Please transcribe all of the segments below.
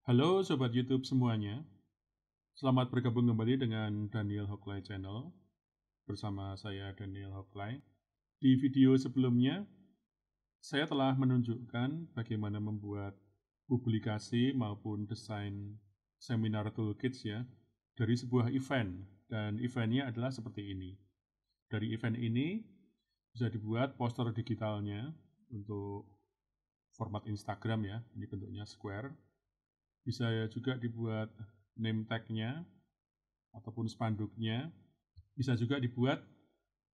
Halo Sobat YouTube semuanya, selamat bergabung kembali dengan Daniel Hokley Channel bersama saya Daniel Hokley. Di video sebelumnya, saya telah menunjukkan bagaimana membuat publikasi maupun desain seminar toolkits ya dari sebuah event, dan eventnya adalah seperti ini. Dari event ini bisa dibuat poster digitalnya untuk format Instagram ya, ini bentuknya square. Bisa juga dibuat name tag-nya ataupun spanduknya. Bisa juga dibuat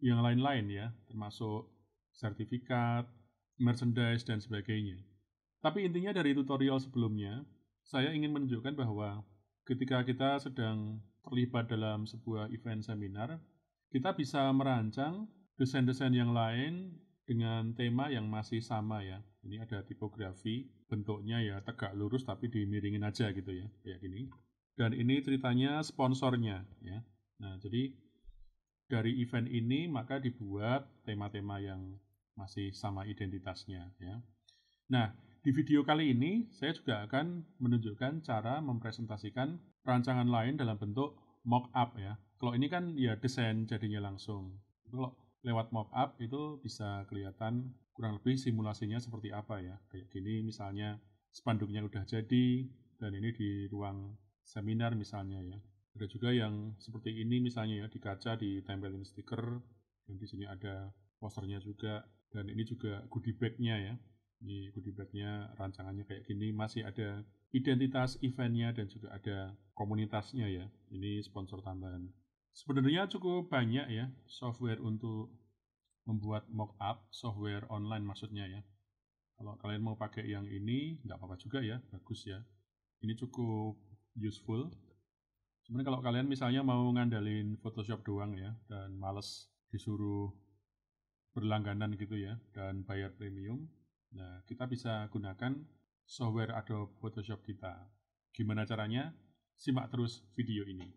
yang lain-lain ya, termasuk sertifikat, merchandise, dan sebagainya. Tapi intinya dari tutorial sebelumnya, saya ingin menunjukkan bahwa ketika kita sedang terlibat dalam sebuah event seminar, kita bisa merancang desain-desain yang lain dengan tema yang masih sama ya. Ini ada tipografi, bentuknya ya tegak lurus tapi dimiringin aja gitu ya, kayak gini. Dan ini ceritanya sponsornya ya. Nah, jadi dari event ini maka dibuat tema-tema yang masih sama identitasnya ya. Nah, di video kali ini saya juga akan menunjukkan cara mempresentasikan rancangan lain dalam bentuk mock-up ya. Kalau ini kan ya desain jadinya langsung. Kalau lewat mock-up itu bisa kelihatan kurang lebih simulasinya seperti apa ya. Kayak gini misalnya spanduknya udah jadi dan ini di ruang seminar misalnya ya. Ada juga yang seperti ini misalnya ya, di kaca ditempelin stiker dan di sini ada posternya juga, dan ini juga goodie bag-nya ya. Di goodie bag-nya rancangannya kayak gini, masih ada identitas eventnya dan juga ada komunitasnya ya. Ini sponsor tambahan. Sebenarnya cukup banyak ya software untuk membuat mock-up, software online maksudnya ya. Kalau kalian mau pakai yang ini, nggak apa-apa juga ya, bagus ya. Ini cukup useful. Sebenarnya kalau kalian misalnya mau ngandalin Photoshop doang ya, dan males disuruh berlangganan gitu ya, dan bayar premium, nah kita bisa gunakan software Adobe Photoshop kita. Gimana caranya? Simak terus video ini.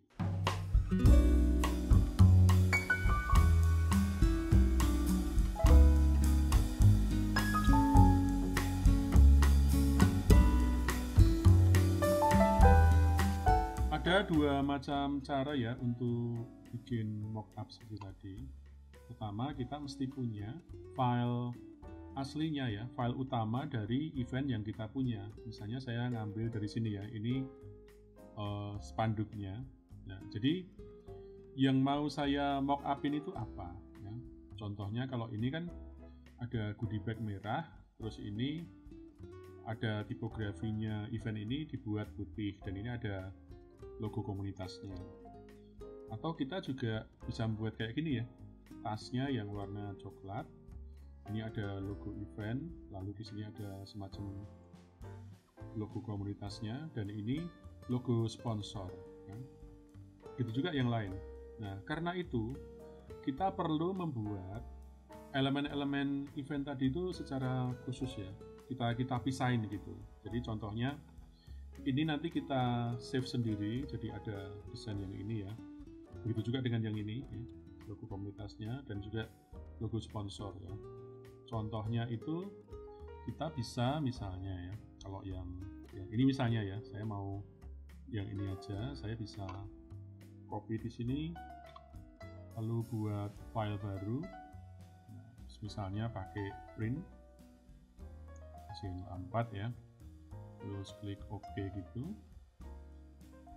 Ada dua macam cara ya untuk bikin mockup seperti tadi. Pertama, kita mesti punya file aslinya ya, file utama dari event yang kita punya. Misalnya saya ngambil dari sini ya, ini spanduknya. Nah, jadi yang mau saya mock-upin itu apa? Ya. Contohnya kalau ini kan ada goodie bag merah, terus ini ada tipografinya event ini dibuat putih, dan ini ada logo komunitasnya. Atau kita juga bisa membuat kayak gini ya, tasnya yang warna coklat, ini ada logo event, lalu di sini ada semacam logo komunitasnya, dan ini logo sponsor ya. Gitu juga yang lain. Nah, karena itu kita perlu membuat elemen-elemen event tadi itu secara khusus ya, kita pisahin gitu. Jadi contohnya ini nanti kita save sendiri, jadi ada desain yang ini ya. Begitu juga dengan yang ini ya, logo komunitasnya dan juga logo sponsor ya. Contohnya itu kita bisa misalnya ya, kalau yang ini misalnya ya, saya mau yang ini aja, saya bisa copy di sini lalu buat file baru. Nah, misalnya pakai print HTML4 ya, terus klik OK gitu.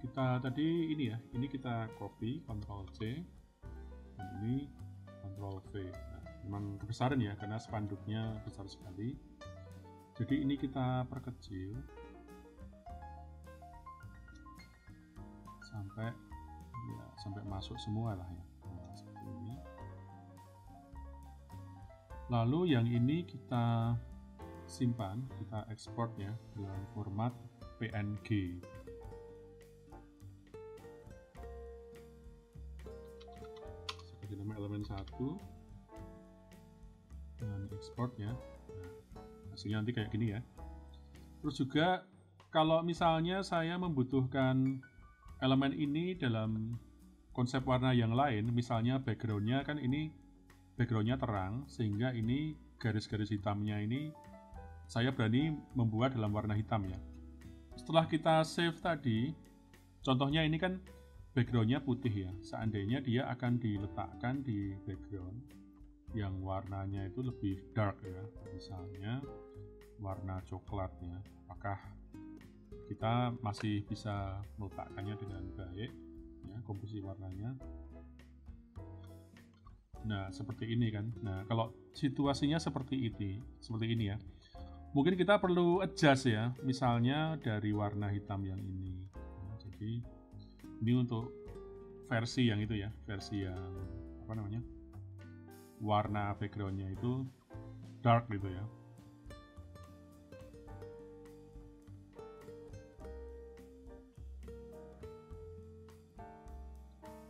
Kita tadi ini ya, ini kita copy Ctrl C dan ini Ctrl V. Nah, memang kebesaran ya karena spanduknya besar sekali, jadi ini kita perkecil sampai masuk semua lah ya. Nah, seperti ini. Lalu yang ini kita simpan, kita ekspor ya dalam format PNG. Seperti nama elemen 1 dan ekspor ya. Nah, hasilnya nanti kayak gini ya. Terus juga kalau misalnya saya membutuhkan elemen ini dalam konsep warna yang lain, misalnya backgroundnya kan ini backgroundnya terang, sehingga ini garis-garis hitamnya ini saya berani membuat dalam warna hitam ya. setelah kita save tadi, contohnya ini kan backgroundnya putih ya, seandainya dia akan diletakkan di background yang warnanya itu lebih dark ya, misalnya warna coklat ya, apakah kita masih bisa meletakkannya dengan baik ya, komposisi warnanya. Nah seperti ini kan. Nah kalau situasinya seperti ini ya, mungkin kita perlu adjust ya, misalnya dari warna hitam yang ini. Nah, jadi ini untuk versi yang itu ya, versi yang apa namanya, warna backgroundnya itu dark gitu ya.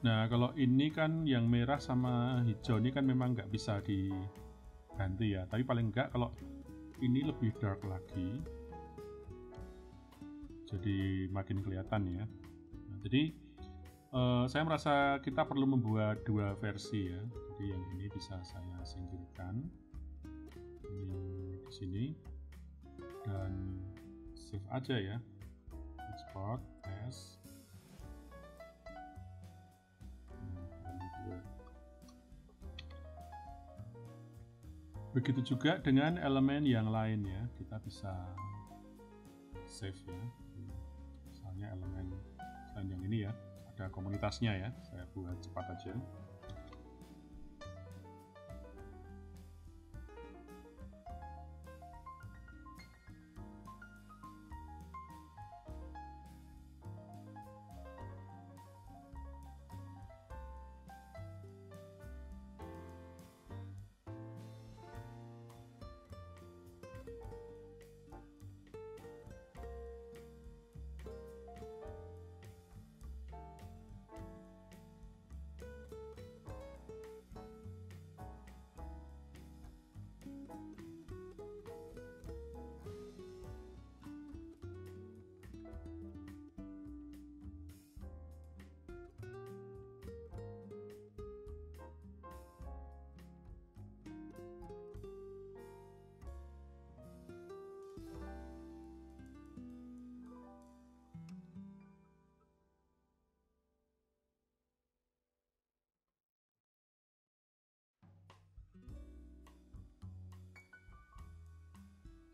Nah kalau ini kan yang merah sama hijau ini kan memang nggak bisa diganti ya, tapi paling nggak kalau ini lebih dark lagi jadi makin kelihatan ya. Nah, jadi saya merasa kita perlu membuat dua versi ya, jadi yang ini bisa saya singkirkan, ini di sini, dan save aja ya, export as. Begitu juga dengan elemen yang lain ya, kita bisa save ya, misalnya elemen selain yang ini ya, ada komunitasnya ya, saya buat cepat aja.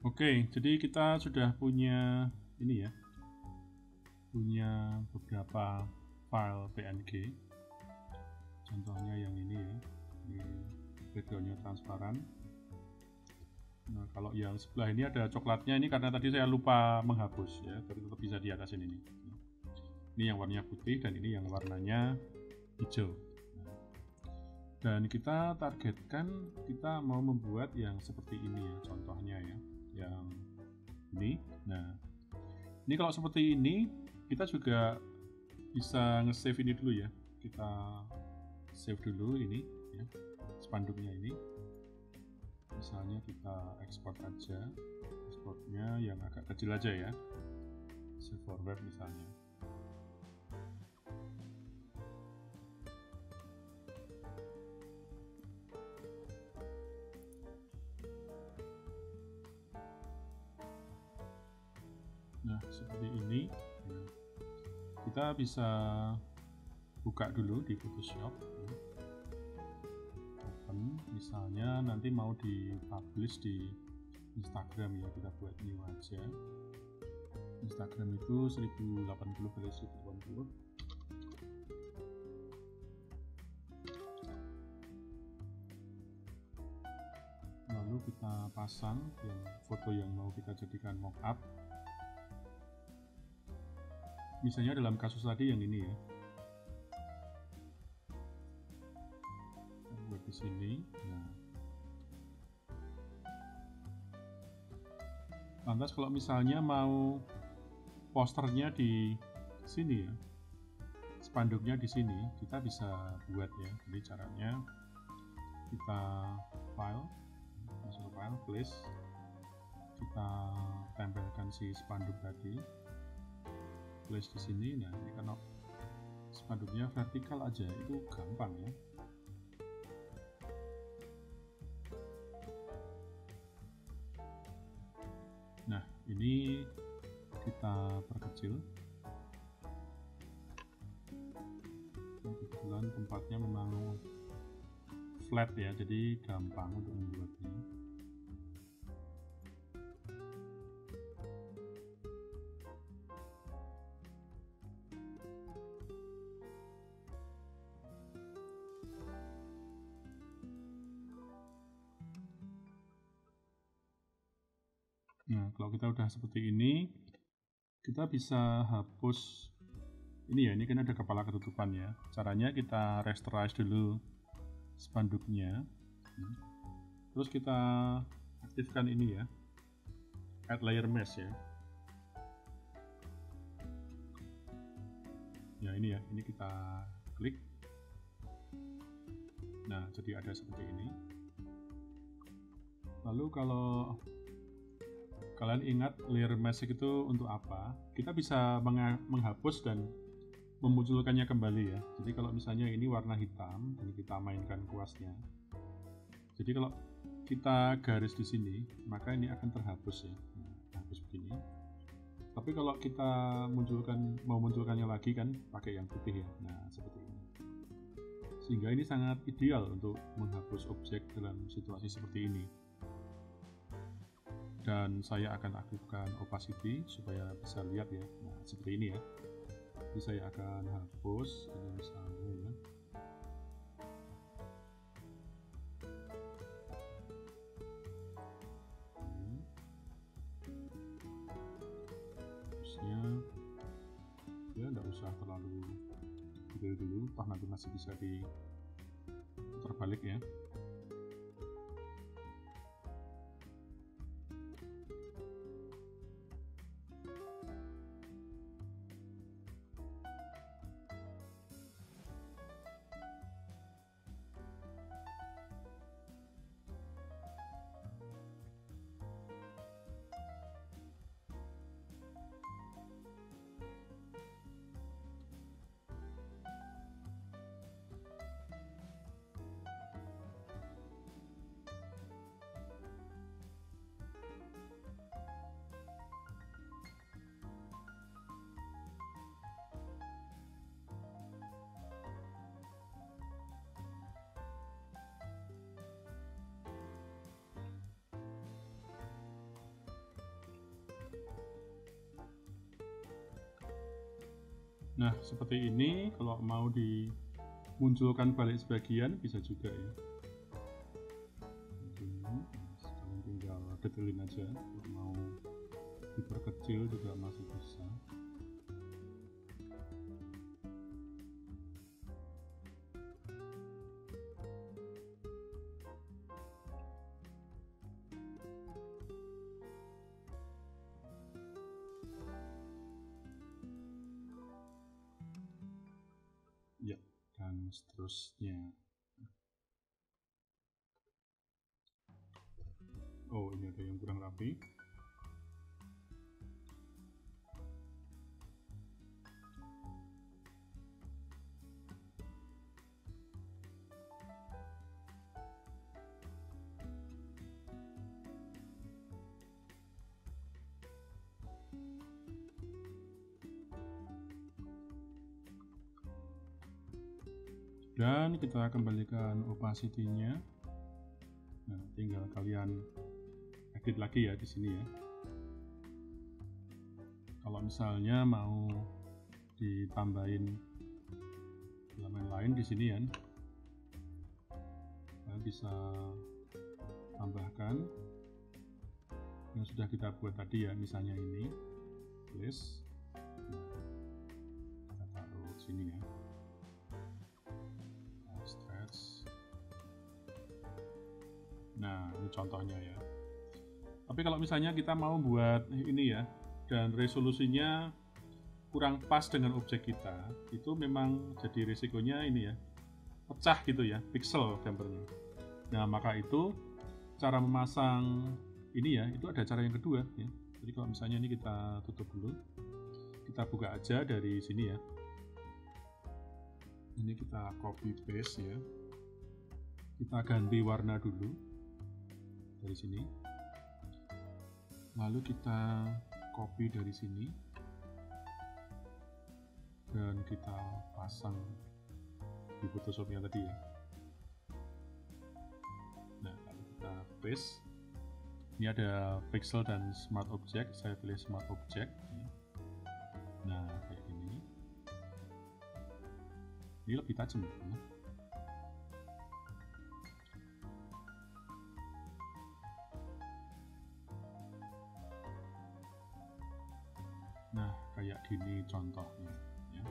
Oke, jadi kita sudah punya ini ya, punya beberapa file PNG. Contohnya yang ini ya, ini backgroundnya transparan. Nah kalau yang sebelah ini ada coklatnya, ini karena tadi saya lupa menghapus ya, tapi tetap bisa diatasin ini. Ini yang warnanya putih dan ini yang warnanya hijau. Dan kita targetkan kita mau membuat yang seperti ini ya, contohnya ya, yang ini. Nah ini kalau seperti ini kita juga bisa nge-save ini dulu ya, kita save dulu ini ya, spanduknya ini, misalnya kita ekspor aja, ekspornya yang agak kecil aja ya, save for web misalnya. Nah seperti ini kita bisa buka dulu di Photoshop, open, misalnya nanti mau di-publish di Instagram ya, kita buat new aja. Instagram itu 1080 x 1080. Lalu kita pasang yang foto yang mau kita jadikan mockup. Misalnya dalam kasus tadi yang ini ya, buat di sini. Nah, lantas kalau misalnya mau posternya di sini ya, spanduknya di sini, kita bisa buat ya. Jadi caranya kita file, masuk ke file, place, kita tempelkan si spanduk tadi, place di sini. Nah ini karena spanduknya vertikal aja, itu gampang ya. Nah ini kita perkecil. Kebetulan tempatnya memang flat ya, jadi gampang untuk membuatnya. Nah, kalau kita udah seperti ini, kita bisa hapus ini ya, ini kan ada kepala ketutupan ya. Caranya kita rasterize dulu spanduknya. Terus kita aktifkan ini ya, add layer mesh ya. Ya ini ya, ini kita klik. Nah, jadi ada seperti ini. Lalu kalau kalian ingat layer mask itu untuk apa? Kita bisa menghapus dan memunculkannya kembali ya. Jadi kalau misalnya ini warna hitam dan kita mainkan kuasnya, jadi kalau kita garis di sini, maka ini akan terhapus ya. Nah, hapus begini. Tapi kalau kita mau munculkannya lagi kan pakai yang putih ya. Nah, seperti ini. Sehingga ini sangat ideal untuk menghapus objek dalam situasi seperti ini. Dan saya akan aktifkan opacity supaya bisa lihat ya. Nah, seperti ini ya. Jadi saya akan hapus ini misalnya ya. Harusnya ya nggak usah terlalu detail dulu, toh nanti masih bisa diputar balik ya. Nah, seperti ini kalau mau dimunculkan balik sebagian bisa juga ya. Kalian tinggal detailin aja, kalau mau diperkecil juga masih bisa. Ya, dan seterusnya. Oh, ini ada yang kurang rapi. Dan kita kembalikan opacity-nya. Nah, tinggal kalian edit lagi ya di sini ya. Kalau misalnya mau ditambahin elemen lain di sini ya, kalian bisa tambahkan yang sudah kita buat tadi ya, misalnya ini place. Nah, kita taruh sini ya. Nah, ini contohnya ya. Tapi kalau misalnya kita mau buat ini ya, dan resolusinya kurang pas dengan objek kita, itu memang jadi risikonya ini ya, pecah gitu ya, pixel gambarnya. Nah, maka itu cara memasang ini ya, itu ada cara yang kedua ya. Jadi kalau misalnya ini kita tutup dulu, kita buka aja dari sini ya. Ini kita copy paste ya. Kita ganti warna dulu dari sini, lalu kita copy dari sini, dan kita pasang di Photoshopnya tadi ya. Nah, kalau kita paste, ini ada pixel dan smart object, saya pilih smart object. Nah, kayak gini. Ini lebih tajam ya. Nah, kayak gini contohnya ya.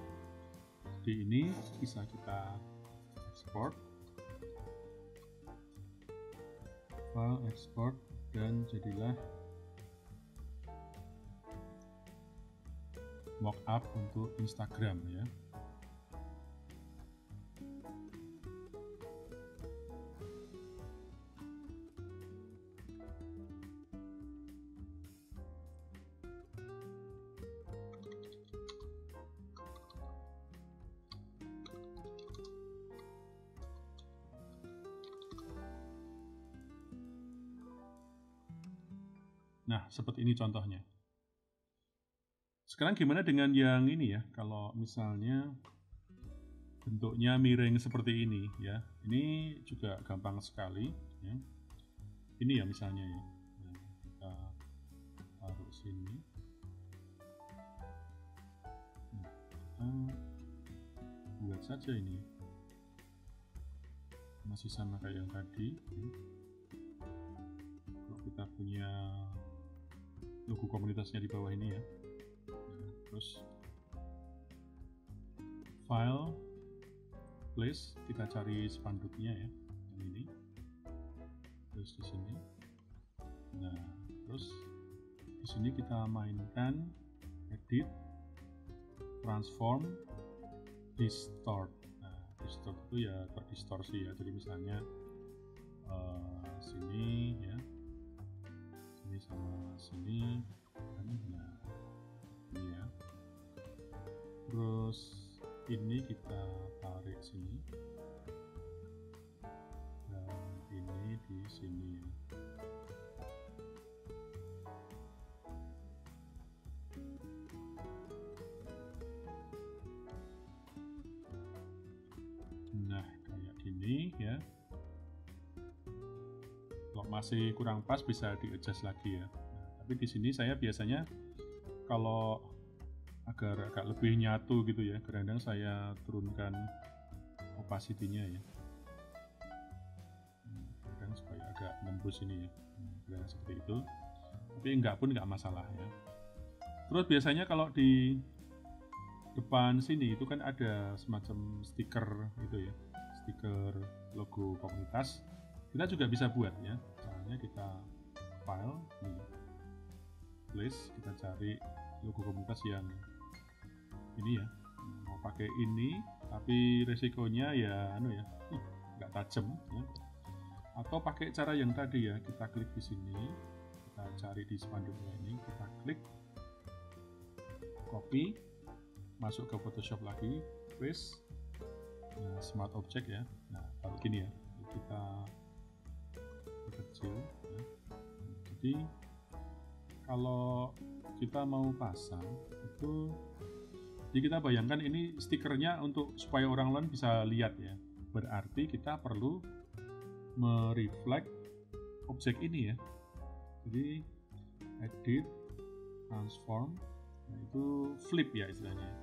Jadi ini bisa kita ekspor, file ekspor, dan jadilah mockup untuk Instagram ya. Nah, seperti ini contohnya. Sekarang gimana dengan yang ini ya? Kalau misalnya bentuknya miring seperti ini ya. Ini juga gampang sekali ya. Ini ya misalnya ya. Nah, kita taruh sini. Nah, kita buat saja ini. Masih sama kayak yang tadi. Kalau kita punya logo komunitasnya di bawah ini ya. Nah, terus file, place, kita cari spanduknya ya, yang ini. Terus di sini. Nah, terus di sini kita mainkan edit, transform, distort. Nah, distort itu ya terdistorsi ya. Jadi misalnya sini ya. Ini sama sini kan, nah ini ya. Terus ini kita tarik sini dan ini di sini ya. Nah, kayak gini ya. Kalau masih kurang pas bisa di-adjust lagi ya. Nah, tapi di sini saya biasanya kalau agar agak lebih nyatu gitu ya, kadang-kadang saya turunkan opacity-nya ya. Kadang supaya agak nembus ini ya. Kadang seperti itu. Tapi enggak pun enggak masalah ya. Terus biasanya kalau di depan sini itu kan ada semacam stiker gitu ya. Stiker logo komunitas. Kita juga bisa buat ya. Caranya kita file, ini, place, kita cari logo komunitas yang ini ya. Mau pakai ini, tapi resikonya ya nggak tajam ya. Atau pakai cara yang tadi ya, kita klik di sini, kita cari di spanduknya ini, kita klik, copy, masuk ke Photoshop lagi, paste, nah, smart object ya. Nah, kalau gini ya, kita kecil ya. Jadi kalau kita mau pasang itu, jadi kita bayangkan ini stikernya untuk supaya orang lain bisa lihat ya. Berarti kita perlu mereflect objek ini ya. Jadi edit, transform, nah itu flip ya istilahnya,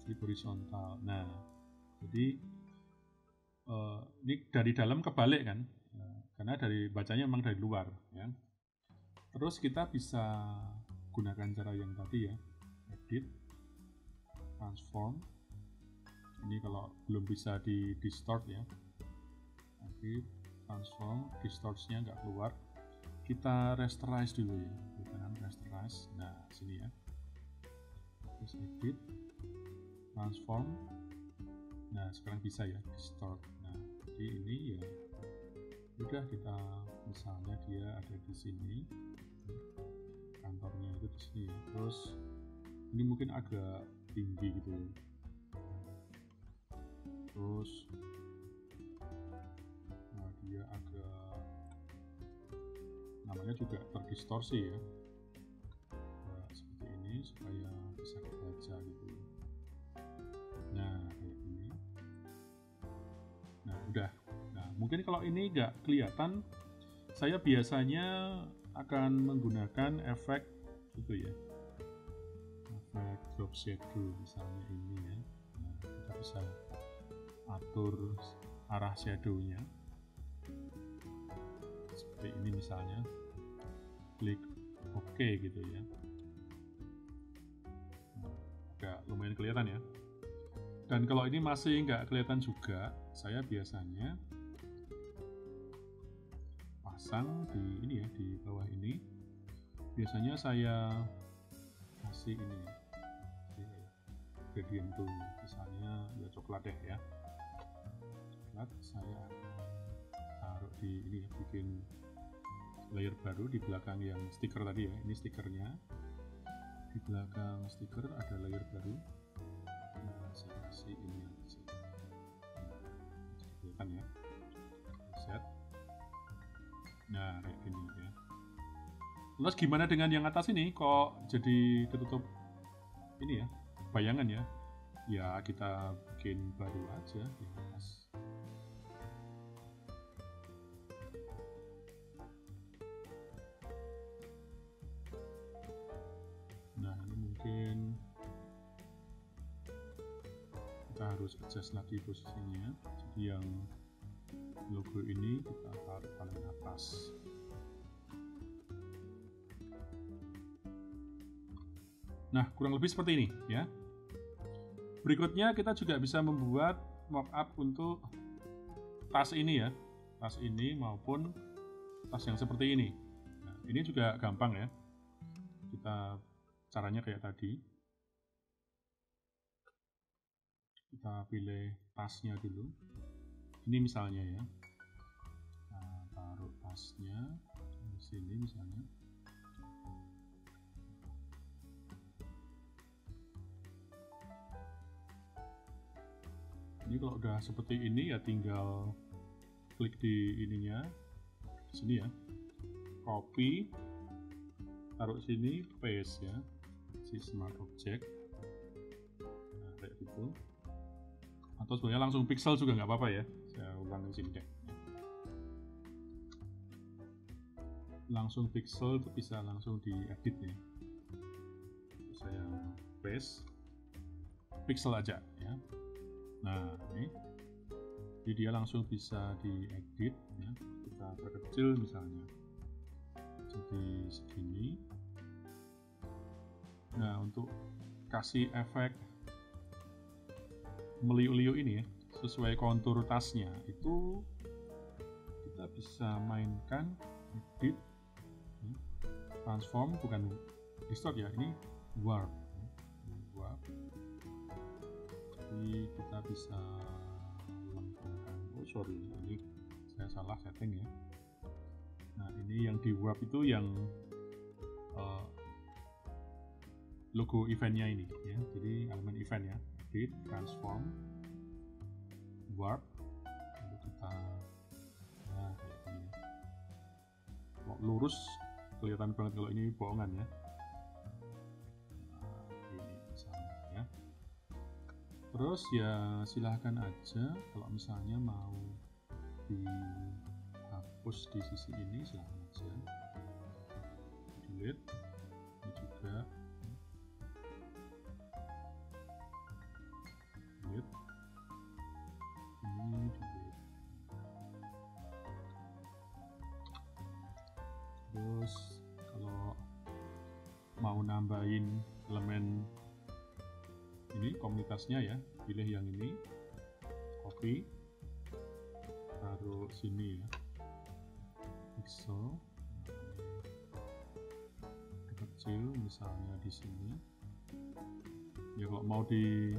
flip horizontal. Nah, jadi ini dari dalam kebalik kan. Karena dari bacanya memang dari luar ya. Terus kita bisa gunakan cara yang tadi ya, edit, transform. Ini kalau belum bisa di distort ya, edit, transform, distortnya nggak keluar, kita rasterize dulu ya, kita rasterize. Nah sini ya, terus edit, transform. Nah sekarang bisa ya distort. Nah jadi ini ya udah, kita misalnya dia ada di sini, kantornya itu di sini ya. Terus ini mungkin agak tinggi gitu. Terus nah dia agak, namanya juga terdistorsi ya. Nah, seperti ini supaya bisa dibaca gitu. mungkin kalau ini nggak kelihatan, saya biasanya akan menggunakan efek itu ya, efek drop shadow misalnya ini ya. Nah, kita bisa atur arah shadownya seperti ini misalnya, klik OK gitu ya. Nah, agak lumayan kelihatan ya. Dan kalau ini masih nggak kelihatan juga, saya biasanya pasang di ini ya, di bawah ini. Biasanya saya kasih ini gradient tool, misalnya ya coklat deh ya. Coklat saya taruh di ini ya, bikin layer baru di belakang yang stiker tadi ya. Ini stikernya. Di belakang stiker ada layer baru. Nah, saya kasih ini yang kelihatan ya. Set. Nah, kayak gini ya. Terus gimana dengan yang atas ini? Kok jadi ketutup ini ya, bayangan ya? Ya kita bikin baru aja di atas. Nah, ini mungkin kita harus adjust lagi posisinya. Jadi yang logo ini kita taruh paling atas. Nah, kurang lebih seperti ini ya. Berikutnya kita juga bisa membuat mockup untuk tas ini ya. Tas ini maupun tas yang seperti ini. Nah, ini juga gampang ya. Kita caranya kayak tadi. Kita pilih tasnya dulu. Ini misalnya ya. Nah, taruh tasnya di sini misalnya. Ini kalau udah seperti ini ya tinggal klik di ininya, di sini ya, copy, taruh sini, paste ya, si smart object, nah, kayak gitu. Atau sebenarnya langsung pixel juga nggak apa-apa ya, saya ulang di sini deh. Langsung pixel itu bisa langsung diedit ya. Saya paste, pixel aja ya. Nah, ini jadi dia langsung bisa diedit ya. Kita perkecil misalnya jadi segini. Nah, untuk kasih efek meliuk-liuk ini ya, sesuai kontur tasnya, itu kita bisa mainkan edit ya. Transform, bukan distort ya, ini warp. Jadi kita bisa lengkapkan. Oh sorry, ini saya salah setting ya. Nah, ini yang di warp itu yang logo eventnya ini ya. Jadi elemen event ya, edit, transform, warp. Lalu kita nah kayak gini. Kalau lurus kelihatan banget, kalau ini bohongan ya. Terus ya silahkan aja kalau misalnya mau dihapus di sisi ini, silahkan aja delete. Ini juga delete, ini delete. Terus kalau mau nambahin elemen ini komunitasnya ya, pilih yang ini, copy, taruh sini ya, pixel, kecil misalnya di sini. Ya kalau mau di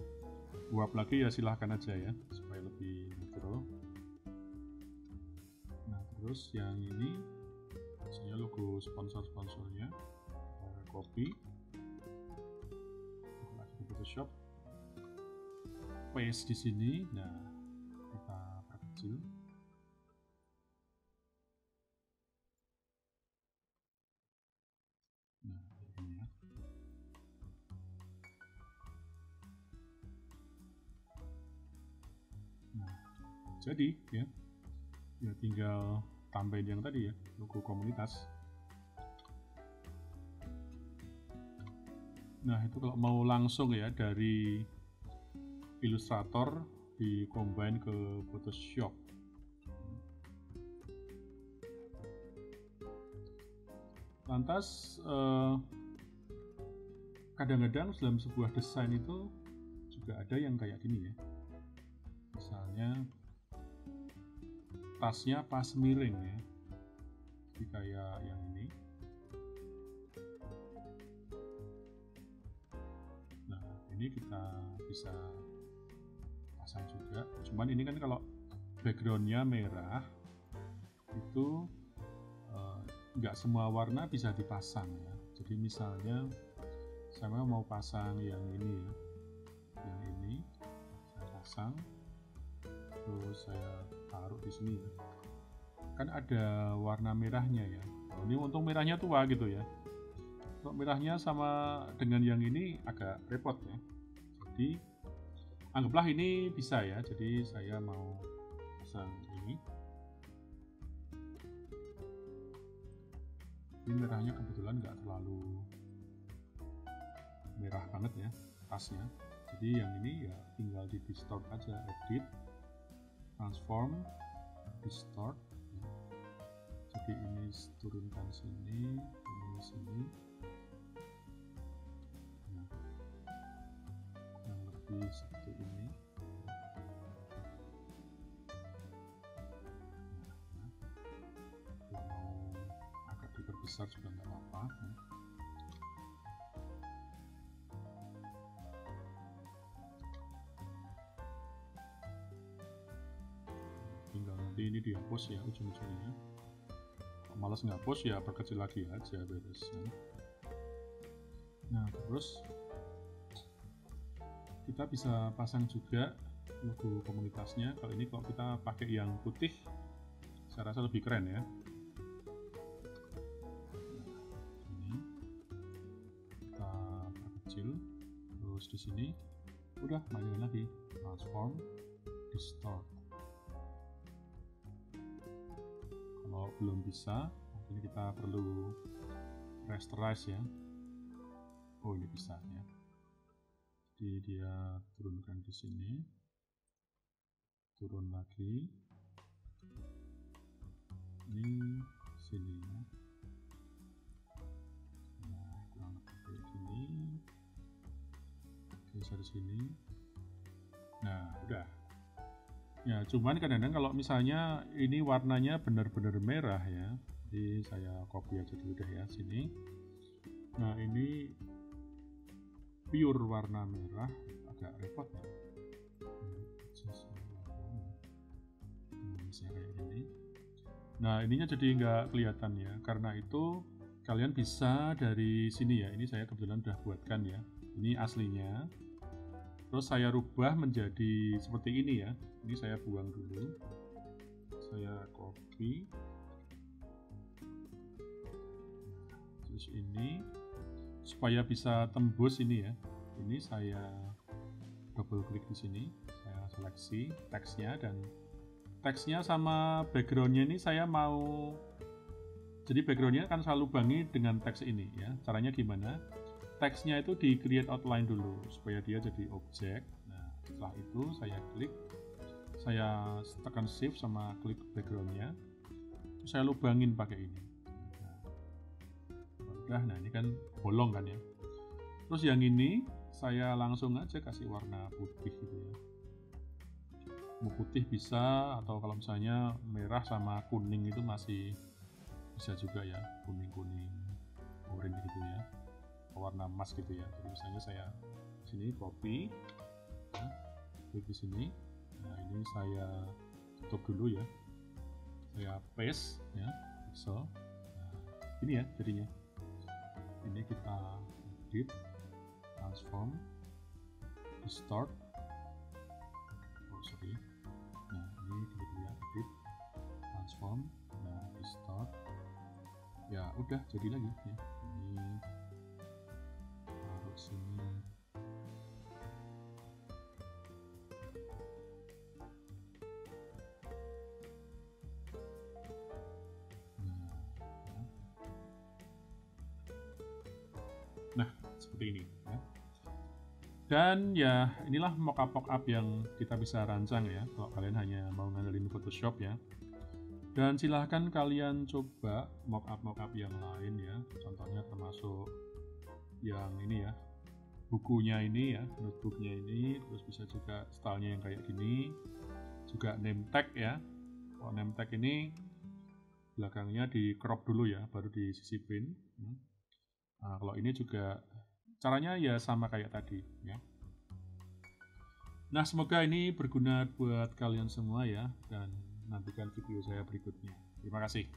warp lagi ya silahkan aja ya, supaya lebih natural. Nah, terus yang ini misalnya logo sponsor-sponsornya, copy, lagi di Photoshop, paste di sini. Nah, kita perkecil. Nah, ini ya. Nah, jadi ya. Ya tinggal tambahin yang tadi ya, logo komunitas. Nah itu kalau mau langsung ya dari Illustrator di combine ke Photoshop. Lantas kadang-kadang dalam sebuah desain itu juga ada yang kayak gini ya. Misalnya tasnya pas miring ya. Jadi kayak yang ini. Nah, ini kita bisa pasang juga. Cuman ini kan kalau backgroundnya merah itu nggak semua warna bisa dipasang ya. Jadi misalnya saya mau pasang yang ini ya, yang ini saya pasang, terus saya taruh di sini ya. Kan ada warna merahnya ya. Oh, ini untung merahnya tua gitu ya. Kalau merahnya sama dengan yang ini agak repot ya. Jadi anggaplah ini bisa ya. Jadi saya mau pasang ini. Ini merahnya kebetulan nggak terlalu merah banget ya tasnya. Jadi yang ini ya tinggal di distort aja, edit, transform, distort. Jadi ini turunkan sini, ini sini. Nah, kurang lebih seperti ini. Besar juga nggak apa-apa ya. Tinggal nanti ini dihapus ya ujung-ujungnya. Kalau malas ngapus ya perkecil lagi aja beres ya. Nah terus kita bisa pasang juga logo komunitasnya. Kalau ini kalau kita pakai yang putih saya rasa lebih keren ya. Terus di sini udah mainin lagi, transform, distort. Kalau belum bisa mungkin kita perlu rasterize ya. Oh ini bisa ya, jadi dia turunkan di sini, turun lagi, ini sini ya. Nah kurang lebih kayak gini. Bisa di sini. Nah, udah. Ya, cuman kadang-kadang kalau misalnya ini warnanya benar-benar merah ya. Jadi saya copy aja dulu deh ya sini. Nah, ini pure warna merah, agak repot ya. Misalnya kayak gini. Nah, ininya jadi nggak kelihatan ya. Karena itu kalian bisa dari sini ya. Ini saya kebetulan udah buatkan ya. Ini aslinya. Terus saya rubah menjadi seperti ini ya. Ini saya buang dulu. Saya copy. Terus ini supaya bisa tembus ini ya. Ini saya double klik di sini. Saya seleksi teksnya dan teksnya sama backgroundnya ini saya mau. Jadi backgroundnya kan selalu bangi dengan teks ini ya. Caranya gimana? Teksnya itu di create outline dulu supaya dia jadi objek. Nah setelah itu saya klik, saya tekan shift sama klik backgroundnya, saya lubangin pakai ini. Nah ini kan bolong kan ya. Terus yang ini saya langsung aja kasih warna putih gitu ya. Mau putih bisa, atau kalau misalnya merah sama kuning itu masih bisa juga ya, kuning-kuning orange gitu ya, warna emas gitu ya. Jadi misalnya saya sini copy ya, klik di sini. Nah ini saya tutup dulu ya, saya paste ya, pixel. Nah, ini ya jadinya. Ini kita edit, transform, distort. Oh sorry. Nah ini kita ya, edit, transform, nah distort. Ya udah jadi lagi ya. Ini taruh sini. seperti ini ya. Dan ya inilah mockup yang kita bisa rancang ya kalau kalian hanya mau ngandelin Photoshop ya. Dan silahkan kalian coba mockup yang lain ya, contohnya termasuk yang ini ya, bukunya ini ya, notebooknya ini, terus bisa juga stylenya yang kayak gini, juga name tag ya. Kalau name tag ini belakangnya di crop dulu ya, baru disisipin. Nah, kalau ini juga caranya ya sama kayak tadi ya. Nah, semoga ini berguna buat kalian semua ya, dan nantikan video saya berikutnya. Terima kasih.